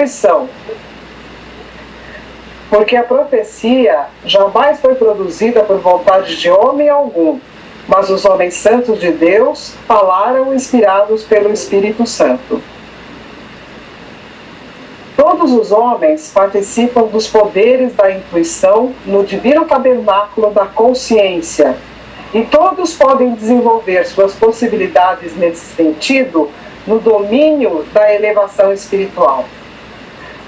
intuição, porque a profecia jamais foi produzida por vontade de homem algum, mas os homens santos de Deus falaram inspirados pelo Espírito Santo. Todos os homens participam dos poderes da intuição no divino tabernáculo da consciência, e todos podem desenvolver suas possibilidades nesse sentido no domínio da elevação espiritual.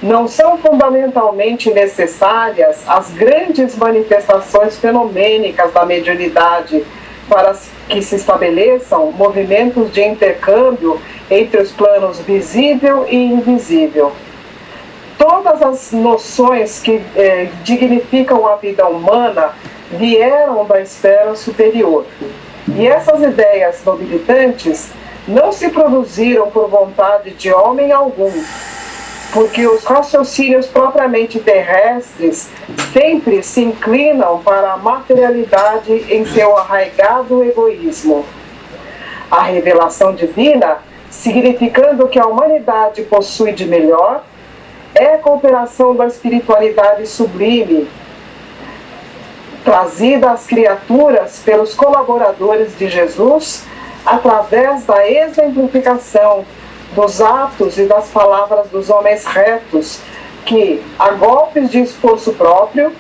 Não são fundamentalmente necessárias as grandes manifestações fenomênicas da mediunidade para que se estabeleçam movimentos de intercâmbio entre os planos visível e invisível. Todas as noções que dignificam a vida humana vieram da esfera superior. E essas ideias nobilitantes não se produziram por vontade de homem algum, porque os raciocínios propriamente terrestres sempre se inclinam para a materialidade em seu arraigado egoísmo. A revelação divina, significando que a humanidade possui de melhor, é a cooperação da espiritualidade sublime, trazida às criaturas pelos colaboradores de Jesus através da exemplificação dos atos e das palavras dos homens retos, que, a golpes de esforço próprio,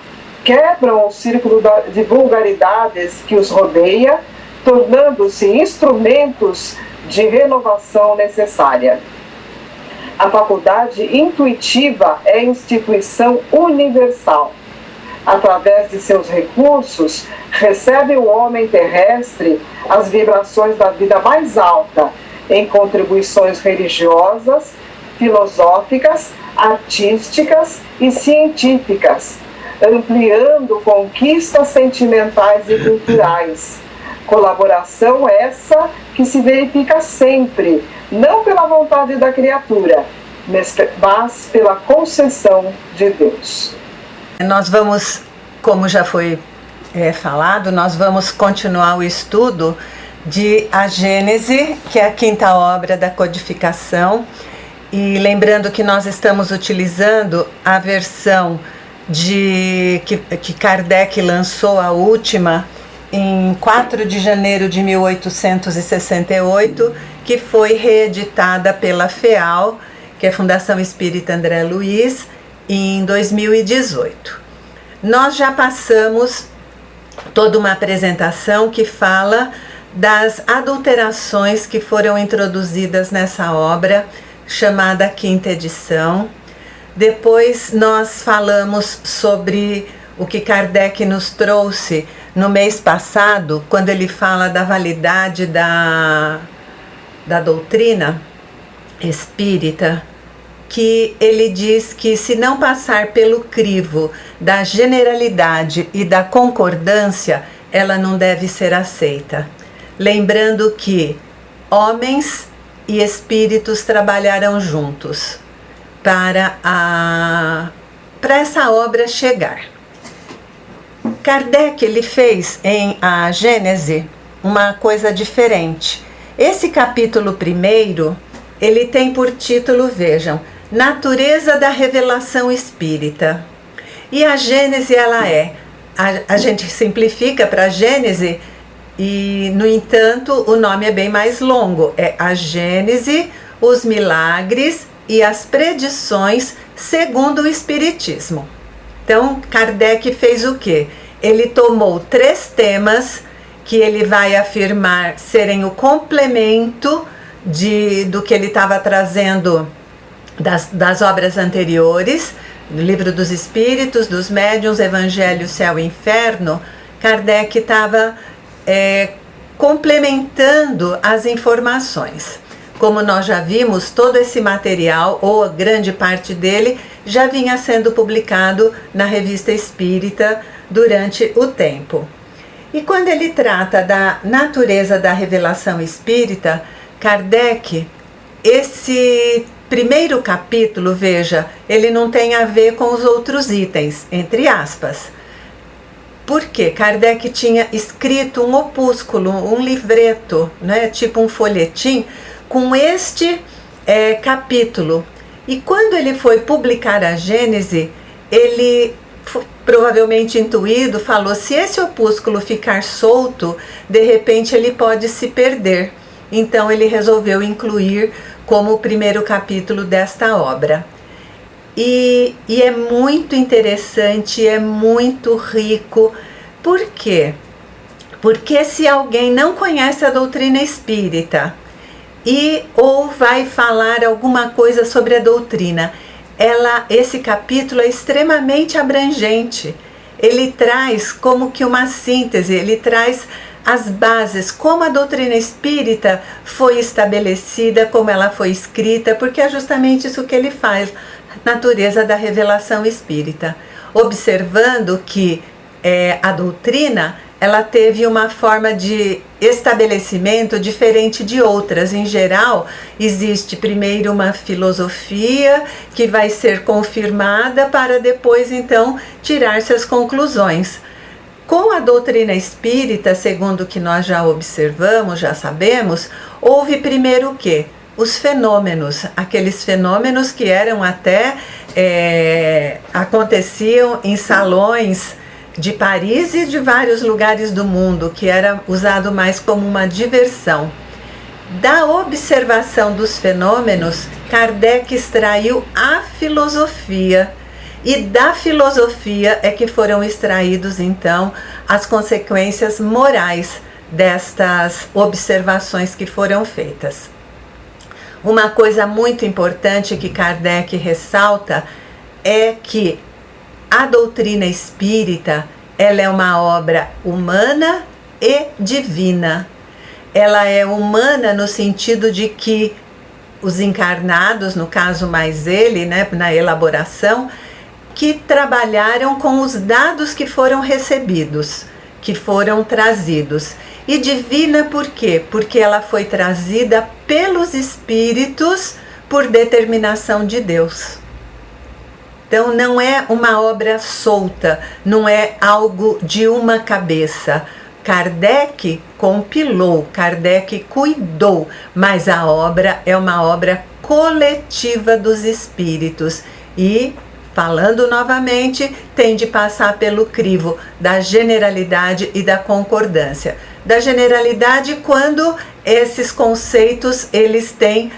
quebram o círculo de vulgaridades que os rodeia, tornando-se instrumentos de renovação necessária. A faculdade intuitiva é instituição universal. Através de seus recursos, recebe o homem terrestre as vibrações da vida mais alta, em contribuições religiosas, filosóficas, artísticas e científicas, ampliando conquistas sentimentais e culturais. Colaboração essa que se verifica sempre, não pela vontade da criatura, mas pela concessão de Deus. Nós vamos, como já foi falado, nós vamos continuar o estudo de A Gênese, que é a quinta obra da codificação, e lembrando que nós estamos utilizando a versão que Kardec lançou, a última, em 4 de janeiro de 1868, que foi reeditada pela FEAL, que é a Fundação Espírita André Luiz, em 2018. Nós já passamos toda uma apresentação que fala das adulterações que foram introduzidas nessa obra, chamada Quinta Edição. Depois nós falamos sobre o que Kardec nos trouxe no mês passado, quando ele fala da validade da doutrina espírita, que ele diz que se não passar pelo crivo da generalidade e da concordância, ela não deve ser aceita. Lembrando que homens e espíritos trabalharam juntos para essa obra chegar. Kardec, ele fez em A Gênese uma coisa diferente. Esse capítulo primeiro, ele tem por título, vejam, Natureza da Revelação Espírita. E a Gênese, ela a gente simplifica para a Gênese, e, no entanto, o nome é bem mais longo. É A Gênese, os milagres e as predições segundo o Espiritismo. Então, Kardec fez o quê? Ele tomou 3 temas que ele vai afirmar serem o complemento do que ele estava trazendo das obras anteriores, do Livro dos Espíritos, dos Médiuns, Evangelho, Céu e Inferno. Kardec estava complementando as informações. Como nós já vimos, todo esse material, ou a grande parte dele, já vinha sendo publicado na Revista Espírita durante o tempo. E quando ele trata da natureza da revelação espírita, Kardec, esse primeiro capítulo, veja, ele não tem a ver com os outros itens, entre aspas. Porque Kardec tinha escrito um opúsculo, um livreto, né, tipo um folhetim, com este capítulo. E quando ele foi publicar a Gênese, ele, provavelmente intuído, falou: se esse opúsculo ficar solto, de repente ele pode se perder. Então ele resolveu incluir como o primeiro capítulo desta obra. E é muito interessante, é muito rico. Por quê? Porque se alguém não conhece a doutrina espírita ou vai falar alguma coisa sobre a doutrina, esse capítulo é extremamente abrangente. Ele traz como que uma síntese, ele traz as bases, como a doutrina espírita foi estabelecida, como ela foi escrita, porque é justamente isso que ele faz, natureza da revelação espírita, observando que a doutrina ela teve uma forma de estabelecimento diferente de outras. Em geral, existe primeiro uma filosofia que vai ser confirmada para depois, então, tirar-se as conclusões. Com a doutrina espírita, segundo o que nós já observamos, já sabemos, houve primeiro o quê? Os fenômenos, aqueles fenômenos que eram até, aconteciam em salões de Paris e de vários lugares do mundo, que era usado mais como uma diversão. Da observação dos fenômenos, Kardec extraiu a filosofia, e da filosofia é que foram extraídos então as consequências morais destas observações que foram feitas. Uma coisa muito importante que Kardec ressalta é que a doutrina espírita, ela é uma obra humana e divina. Ela é humana no sentido de que os encarnados, no caso mais ele, né, na elaboração, que trabalharam com os dados que foram recebidos, que foram trazidos. E divina por quê? Porque ela foi trazida pelos espíritos por determinação de Deus. Então não é uma obra solta, não é algo de uma cabeça. Kardec compilou, Kardec cuidou, mas a obra é uma obra coletiva dos espíritos e, falando novamente, tem de passar pelo crivo da generalidade e da concordância. Da generalidade quando esses conceitos eles têm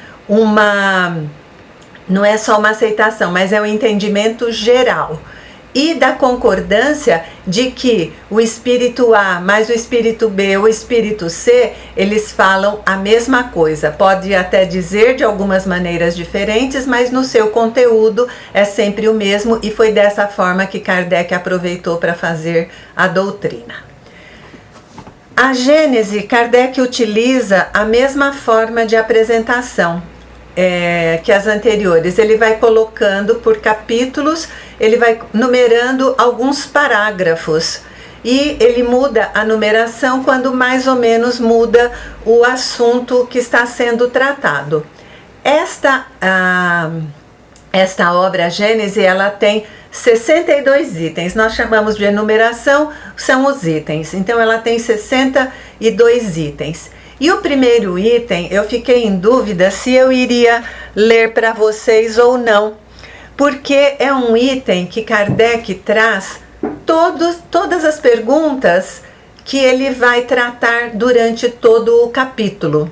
não é só uma aceitação, mas é um entendimento geral. E da concordância de que o espírito A mais o espírito B, o espírito C, eles falam a mesma coisa. Pode até dizer de algumas maneiras diferentes, mas no seu conteúdo é sempre o mesmo, e foi dessa forma que Kardec aproveitou para fazer a doutrina. A Gênese, Kardec utiliza a mesma forma de apresentação que as anteriores. Ele vai colocando por capítulos, ele vai numerando alguns parágrafos e ele muda a numeração quando mais ou menos muda o assunto que está sendo tratado. Esta obra, a Gênese, ela tem 62 itens, nós chamamos de enumeração, são os itens, então ela tem 62 itens. E o primeiro item, eu fiquei em dúvida se eu iria ler para vocês ou não, porque é um item que Kardec traz todas as perguntas que ele vai tratar durante todo o capítulo.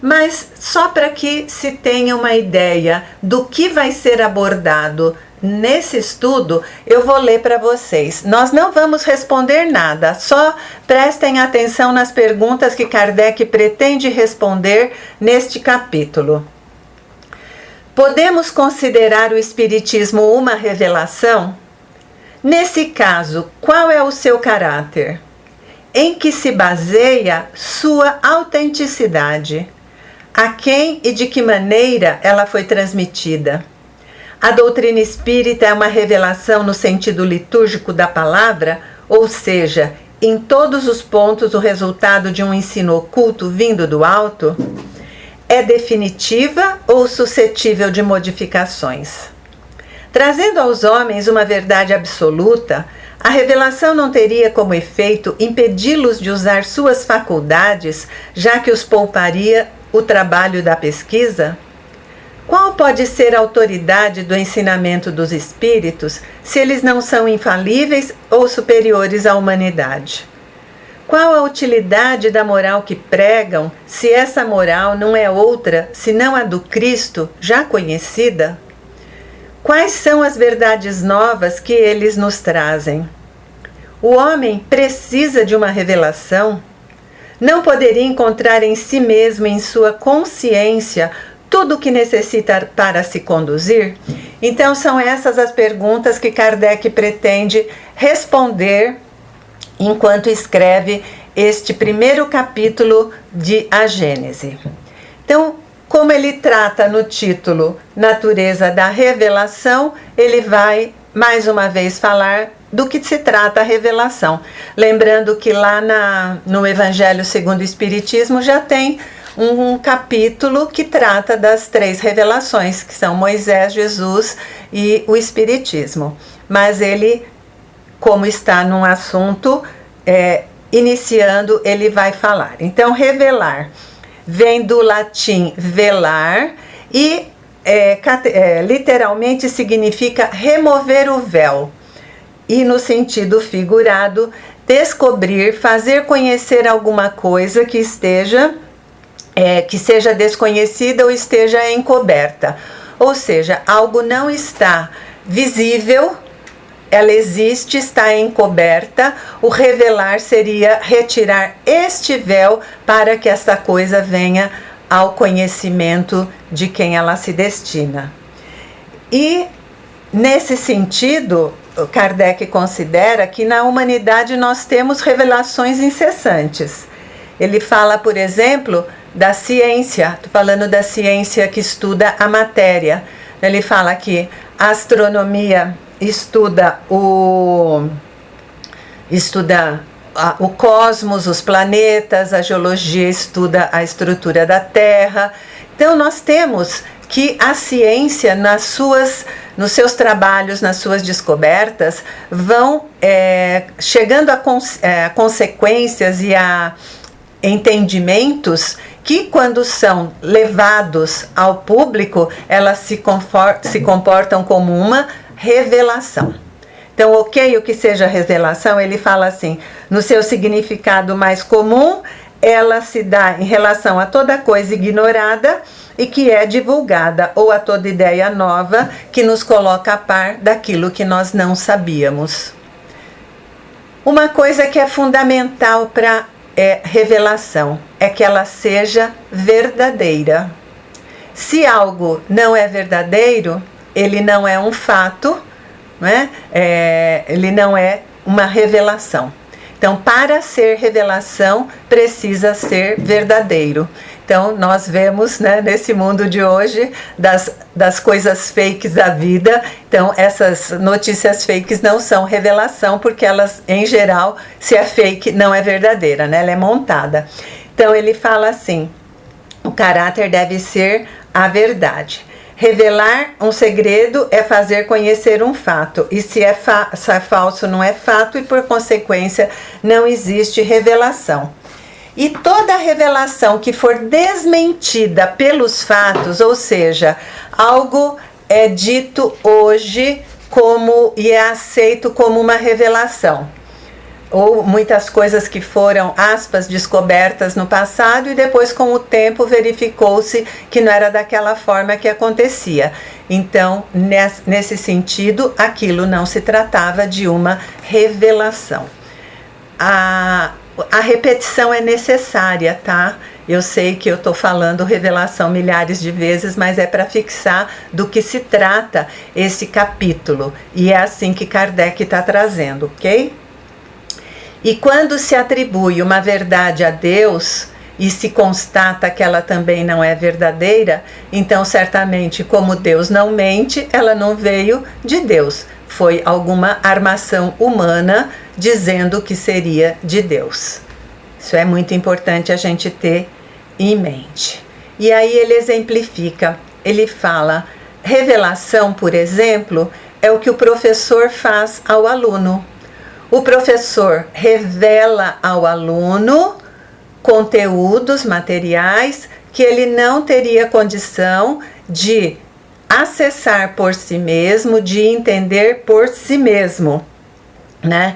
Mas só para que se tenha uma ideia do que vai ser abordado nesse estudo, eu vou ler para vocês. Nós não vamos responder nada, só prestem atenção nas perguntas que Kardec pretende responder neste capítulo. Podemos considerar o Espiritismo uma revelação? Nesse caso, qual é o seu caráter? Em que se baseia sua autenticidade? A quem e de que maneira ela foi transmitida? A doutrina espírita é uma revelação no sentido litúrgico da palavra, ou seja, em todos os pontos o resultado de um ensino oculto vindo do alto? É definitiva ou suscetível de modificações? Trazendo aos homens uma verdade absoluta, a revelação não teria como efeito impedi-los de usar suas faculdades, já que os pouparia o trabalho da pesquisa? Qual pode ser a autoridade do ensinamento dos espíritos se eles não são infalíveis ou superiores à humanidade? Qual a utilidade da moral que pregam se essa moral não é outra senão a do Cristo já conhecida? Quais são as verdades novas que eles nos trazem? O homem precisa de uma revelação? Não poderia encontrar em si mesmo, em sua consciência, tudo o que necessita para se conduzir? Então são essas as perguntas que Kardec pretende responder enquanto escreve este primeiro capítulo de A Gênese. Então, como ele trata no título Natureza da Revelação, ele vai mais uma vez falar do que se trata a revelação. Lembrando que lá no Evangelho segundo o Espiritismo já tem um capítulo que trata das 3 revelações, que são Moisés, Jesus e o Espiritismo. Mas ele, como está num assunto iniciando, ele vai falar. Então, revelar vem do latim velar e literalmente significa remover o véu. E no sentido figurado, descobrir, fazer conhecer alguma coisa que seja desconhecida ou esteja encoberta. Ou seja, algo não está visível, ela existe, está encoberta. O revelar seria retirar este véu para que essa coisa venha ao conhecimento de quem ela se destina. E, nesse sentido, Kardec considera que na humanidade nós temos revelações incessantes. Ele fala, por exemplo, da ciência, estou falando da ciência que estuda a matéria. Ele fala que a astronomia estuda o cosmos, os planetas, a geologia estuda a estrutura da Terra. Então nós temos que a ciência, nos seus trabalhos, nas suas descobertas, vão chegando a consequências e a entendimentos que, quando são levados ao público, elas se comportam como uma revelação. Então, o que seja revelação, ele fala assim, no seu significado mais comum, ela se dá em relação a toda coisa ignorada e que é divulgada, ou a toda ideia nova que nos coloca a par daquilo que nós não sabíamos. Uma coisa que é fundamental para revelação é que ela seja verdadeira. Se algo não é verdadeiro, ele não é um fato, né? Ele não é uma revelação. Então, para ser revelação, precisa ser verdadeiro. Então, nós vemos, né, nesse mundo de hoje, das coisas fakes da vida. Então, essas notícias fakes não são revelação, porque elas, em geral, se é fake, não é verdadeira, né? Ela é montada. Então, ele fala assim, o caráter deve ser a verdade. Revelar um segredo é fazer conhecer um fato, e se é falso não é fato, e por consequência não existe revelação. E toda revelação que for desmentida pelos fatos, ou seja, algo é dito hoje e é aceito como uma revelação, ou muitas coisas que foram, aspas, descobertas no passado e depois, com o tempo, verificou-se que não era daquela forma que acontecia. Então, nesse sentido, aquilo não se tratava de uma revelação. A repetição é necessária, tá? Eu sei que eu estou falando revelação milhares de vezes, mas é para fixar do que se trata esse capítulo. E é assim que Kardec está trazendo, ok? E quando se atribui uma verdade a Deus e se constata que ela também não é verdadeira, então certamente, como Deus não mente, ela não veio de Deus. Foi alguma armação humana dizendo que seria de Deus. Isso é muito importante a gente ter em mente. E aí ele exemplifica, ele fala, revelação, por exemplo, é o que o professor faz ao aluno. O professor revela ao aluno conteúdos materiais que ele não teria condição de acessar por si mesmo, de entender por si mesmo, né?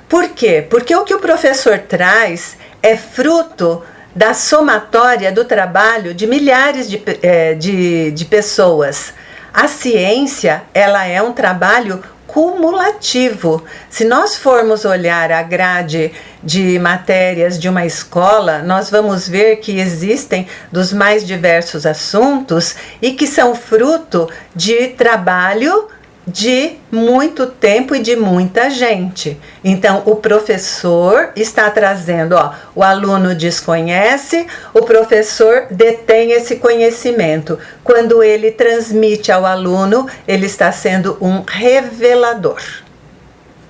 Por quê? Porque o que o professor traz é fruto da somatória do trabalho de milhares de pessoas. A ciência, ela é um trabalho cumulativo. Se nós formos olhar a grade de matérias de uma escola, nós vamos ver que existem dos mais diversos assuntos e que são fruto de trabalho de muito tempo e de muita gente. Então, o professor está trazendo, o aluno desconhece, o professor detém esse conhecimento. Quando ele transmite ao aluno, ele está sendo um revelador.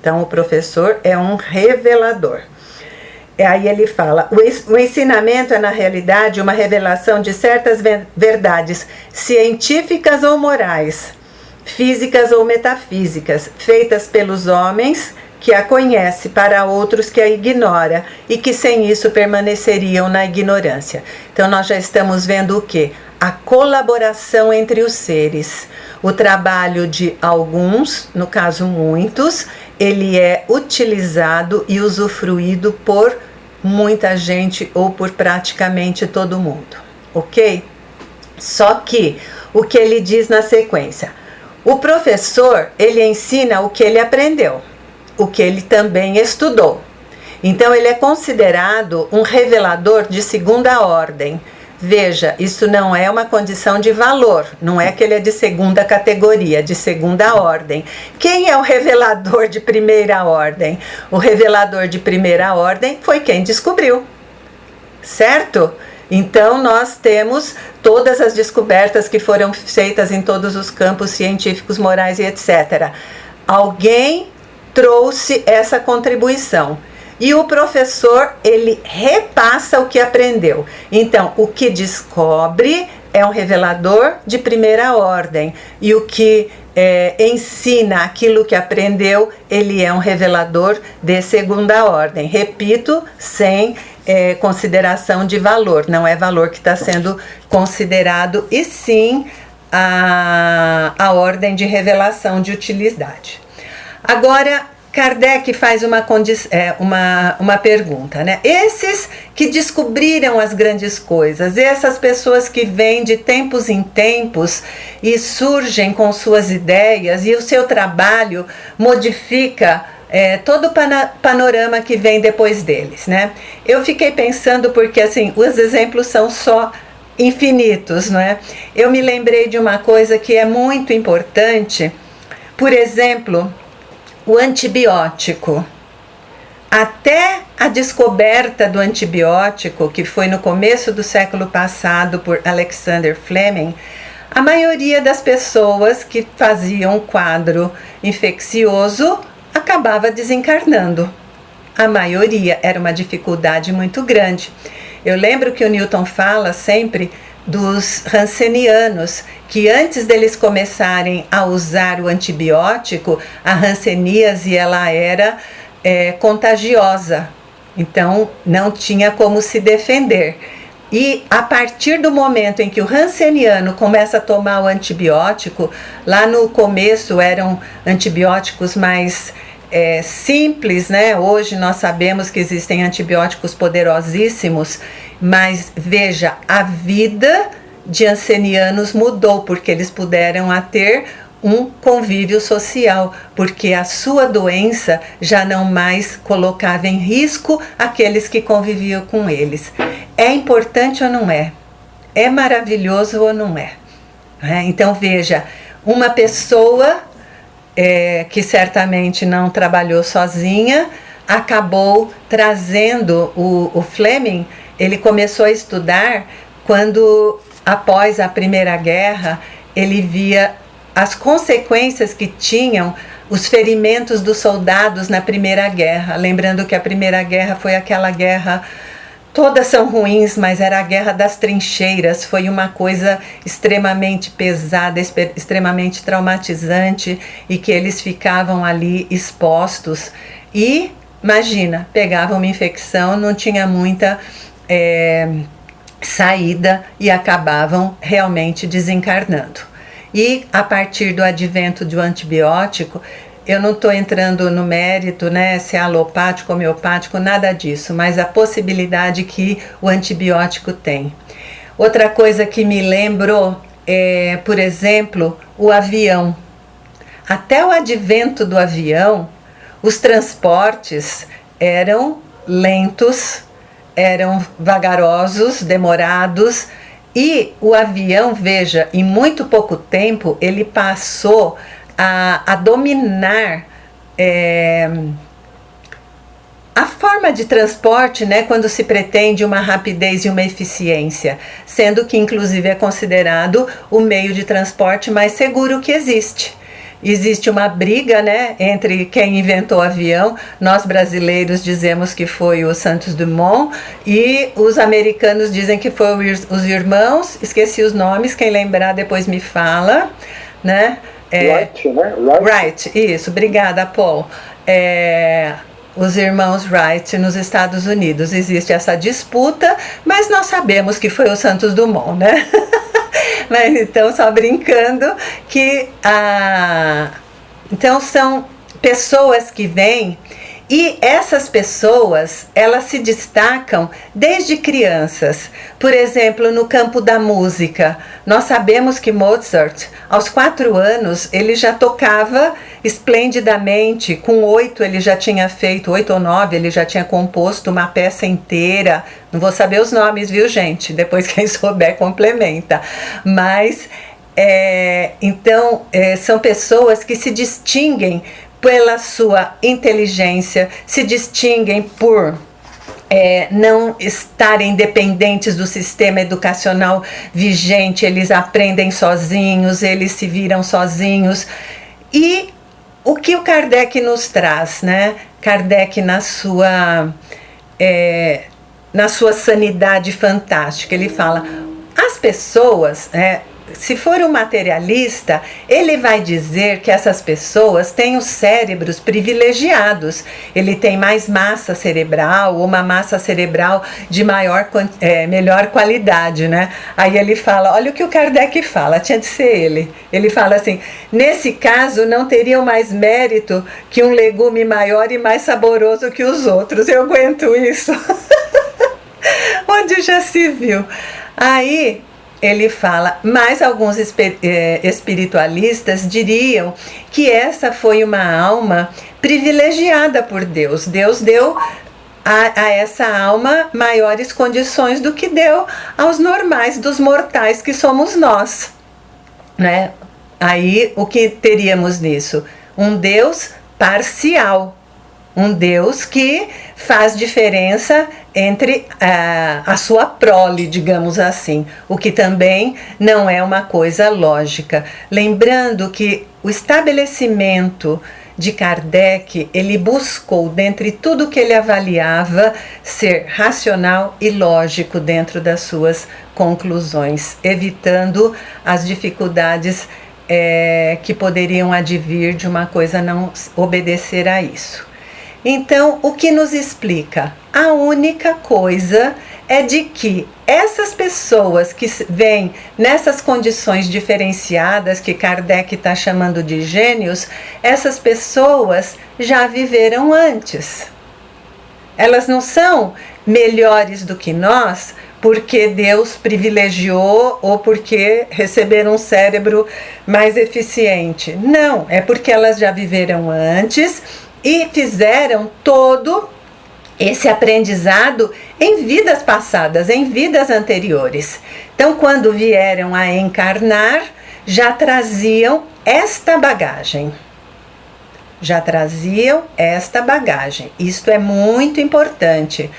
Então, o professor é um revelador. Aí ele fala, o ensinamento é na realidade uma revelação de certas verdades científicas ou morais, físicas ou metafísicas, feitas pelos homens que a conhecem para outros que a ignoram e que sem isso permaneceriam na ignorância. Então nós já estamos vendo o quê? A colaboração entre os seres. O trabalho de alguns, no caso muitos, ele é utilizado e usufruído por muita gente ou por praticamente todo mundo, ok? Só que o que ele diz na sequência? O professor, ele ensina o que ele aprendeu, o que ele também estudou. Então, ele é considerado um revelador de segunda ordem. Veja, isso não é uma condição de valor, não é que ele é de segunda categoria, de segunda ordem. Quem é o revelador de primeira ordem? O revelador de primeira ordem foi quem descobriu, certo? Então, nós temos todas as descobertas que foram feitas em todos os campos científicos, morais e etc. Alguém trouxe essa contribuição. E o professor, ele repassa o que aprendeu. Então, o que descobre é um revelador de primeira ordem. E o que ensina aquilo que aprendeu, ele é um revelador de segunda ordem. Repito, sem consideração de valor. Não é valor que está sendo considerado, e sim a ordem de revelação de utilidade. Agora, Kardec faz uma pergunta, né? Esses que descobriram as grandes coisas, essas pessoas que vêm de tempos em tempos e surgem com suas ideias, e o seu trabalho modifica todo o panorama que vem depois deles, né? Eu fiquei pensando porque, assim, os exemplos são só infinitos, não é? Eu me lembrei de uma coisa que é muito importante, por exemplo, o antibiótico. Até a descoberta do antibiótico, que foi no começo do século passado por Alexander Fleming, a maioria das pessoas que faziam um quadro infeccioso acabava desencarnando. A maioria, era uma dificuldade muito grande. Eu lembro que o Newton fala sempre dos Hanseníanos, que antes deles começarem a usar o antibiótico, a hanseníase ela era contagiosa, então não tinha como se defender. E a partir do momento em que o hanseniano começa a tomar o antibiótico, lá no começo eram antibióticos mais simples, né? Hoje nós sabemos que existem antibióticos poderosíssimos, mas veja, a vida de hansenianos mudou, porque eles puderam ter um convívio social, porque a sua doença já não mais colocava em risco aqueles que conviviam com eles. É importante ou não é? É maravilhoso ou não é? Então veja, uma pessoa que certamente não trabalhou sozinha, acabou trazendo o Fleming. Ele começou a estudar quando, após a Primeira Guerra, ele via as consequências que tinham os ferimentos dos soldados na Primeira Guerra. Lembrando que a Primeira Guerra foi aquela guerra, todas são ruins, mas era a guerra das trincheiras, foi uma coisa extremamente pesada, extremamente traumatizante, e que eles ficavam ali expostos. E, imagina, pegavam uma infecção, não tinha muita saída e acabavam realmente desencarnando. E a partir do advento do antibiótico, eu não estou entrando no mérito, né, se é alopático, homeopático, nada disso, mas a possibilidade que o antibiótico tem. Outra coisa que me lembrou é, por exemplo, o avião. Até o advento do avião, os transportes eram lentos, eram vagarosos, demorados, e o avião, veja, em muito pouco tempo, ele passou a dominar a forma de transporte, né, quando se pretende uma rapidez e uma eficiência, sendo que inclusive é considerado o meio de transporte mais seguro que existe. Existe uma briga, né, entre quem inventou o avião. Nós brasileiros dizemos que foi o Santos Dumont e os americanos dizem que foi os irmãos, esqueci os nomes, quem lembrar depois me fala, né? Wright, né? Wright, isso, obrigada, Paul. Os irmãos Wright nos Estados Unidos. Existe essa disputa, mas nós sabemos que foi o Santos Dumont, né? Mas então, só brincando, que então são pessoas que vêm, e essas pessoas, elas se destacam desde crianças. Por exemplo, no campo da música, nós sabemos que Mozart, aos 4 anos, ele já tocava esplendidamente. Com 8 ele já tinha feito, 8 ou 9, ele já tinha composto uma peça inteira. Não vou saber os nomes, viu, gente? Depois quem souber complementa. Mas, então, são pessoas que se distinguem pela sua inteligência, se distinguem por não estarem dependentes do sistema educacional vigente, eles aprendem sozinhos, eles se viram sozinhos. E o que o Kardec nos traz, né? Kardec na sua sanidade fantástica, ele fala, as pessoas, se for um materialista, ele vai dizer que essas pessoas têm os cérebros privilegiados. Ele tem mais massa cerebral, ou uma massa cerebral de melhor qualidade, né? Aí ele fala, olha o que o Kardec fala, tinha de ser ele. Ele fala assim, nesse caso não teriam mais mérito que um legume maior e mais saboroso que os outros. Eu aguento isso. Onde já se viu? Aí ele fala, mas alguns espiritualistas diriam que essa foi uma alma privilegiada por Deus. Deus deu a essa alma maiores condições do que deu aos normais, dos mortais que somos nós, né? Aí o que teríamos nisso? Um Deus parcial. Um Deus que faz diferença entre a sua prole, digamos assim, o que também não é uma coisa lógica. Lembrando que o estabelecimento de Kardec, ele buscou, dentre tudo que ele avaliava, ser racional e lógico dentro das suas conclusões, evitando as dificuldades que poderiam advir de uma coisa não obedecer a isso. Então, o que nos explica? A única coisa é de que essas pessoas que vêm nessas condições diferenciadas, que Kardec está chamando de gênios, essas pessoas já viveram antes. Elas não são melhores do que nós porque Deus privilegiou ou porque receberam um cérebro mais eficiente. Não, é porque elas já viveram antes e fizeram todo esse aprendizado em vidas passadas, em vidas anteriores. Então, quando vieram a encarnar, já traziam esta bagagem. Já traziam esta bagagem. Isto é muito importante,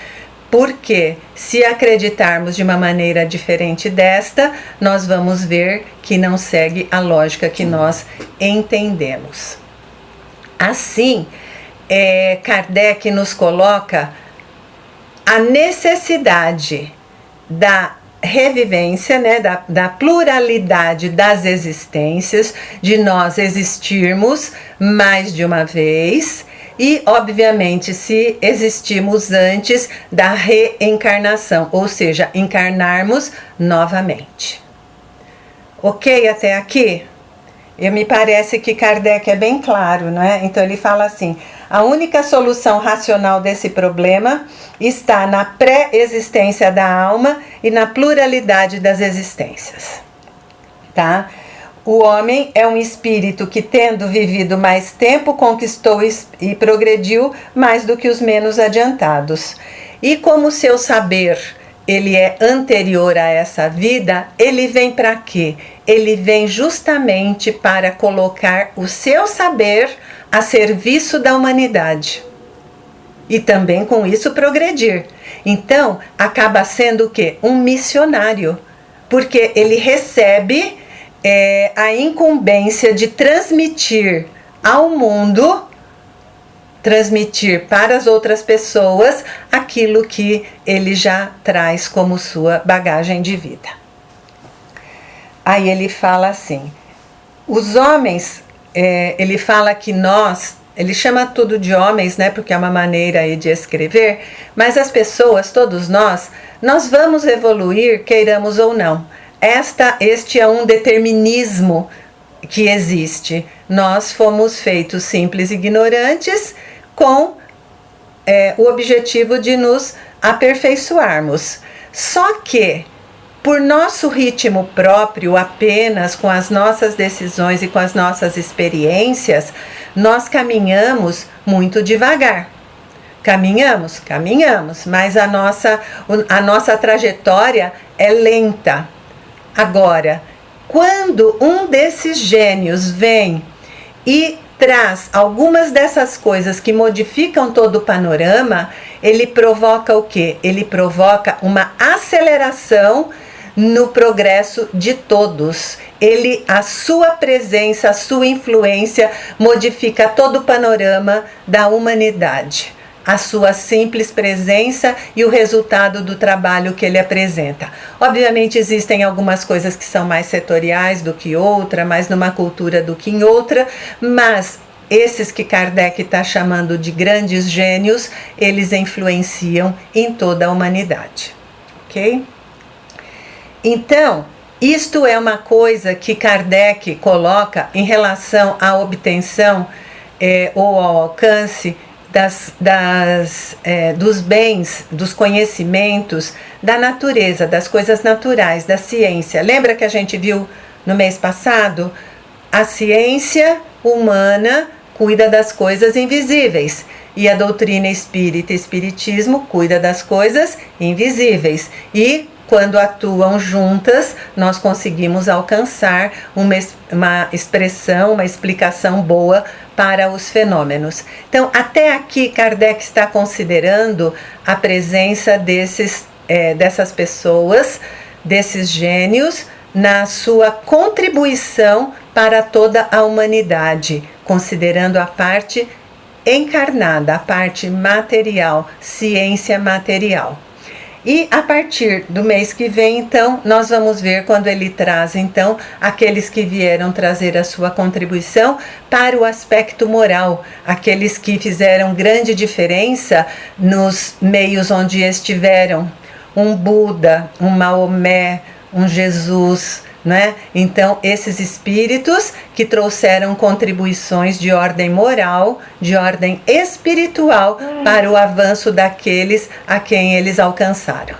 porque se acreditarmos de uma maneira diferente desta, nós vamos ver que não segue a lógica que nós entendemos. Assim, Kardec nos coloca a necessidade da revivência, né, da pluralidade das existências, de nós existirmos mais de uma vez, e, obviamente, se existimos antes da reencarnação, ou seja, encarnarmos novamente. Ok até aqui? Me parece que Kardec é bem claro, não é? Então ele fala assim: a única solução racional desse problema está na pré-existência da alma e na pluralidade das existências. Tá? O homem é um espírito que, tendo vivido mais tempo, conquistou e progrediu mais do que os menos adiantados. E como seu saber ele é anterior a essa vida, ele vem para quê? Ele vem justamente para colocar o seu saber a serviço da humanidade. E também com isso progredir. Então, acaba sendo o quê? Um missionário. Porque ele recebe a incumbência de transmitir ao mundo, transmitir para as outras pessoas aquilo que ele já traz como sua bagagem de vida. Aí ele fala assim, os homens, ele fala que nós, ele chama tudo de homens, né, porque é uma maneira aí de escrever, mas as pessoas, todos nós vamos evoluir, queiramos ou não. Este é um determinismo que existe. Nós fomos feitos simples ignorantes com o objetivo de nos aperfeiçoarmos. Só que, por nosso ritmo próprio, apenas com as nossas decisões e com as nossas experiências, nós caminhamos muito devagar. Caminhamos, mas a nossa trajetória é lenta. Agora, quando um desses gênios vem e traz algumas dessas coisas que modificam todo o panorama, ele provoca o quê? Ele provoca uma aceleração no progresso de todos. A sua presença, a sua influência modifica todo o panorama da humanidade. A sua simples presença e o resultado do trabalho que ele apresenta. Obviamente existem algumas coisas que são mais setoriais do que outra, mais numa cultura do que em outra, mas esses que Kardec está chamando de grandes gênios, eles influenciam em toda a humanidade. Ok? Então, isto é uma coisa que Kardec coloca em relação à obtenção ou ao alcance dos bens, dos conhecimentos, da natureza, das coisas naturais, da ciência. Lembra que a gente viu no mês passado? A ciência humana cuida das coisas invisíveis e a doutrina espírita e espiritismo cuida das coisas invisíveis. E quando atuam juntas, nós conseguimos alcançar uma expressão, uma explicação boa para os fenômenos. Então, até aqui, Kardec está considerando a presença dessas pessoas, desses gênios, na sua contribuição para toda a humanidade, considerando a parte encarnada, a parte material, ciência material. E a partir do mês que vem, então, nós vamos ver quando ele traz, então, aqueles que vieram trazer a sua contribuição para o aspecto moral, aqueles que fizeram grande diferença nos meios onde estiveram, um Buda, um Maomé, um Jesus, né? Então, esses espíritos que trouxeram contribuições de ordem moral, de ordem espiritual para o avanço daqueles a quem eles alcançaram.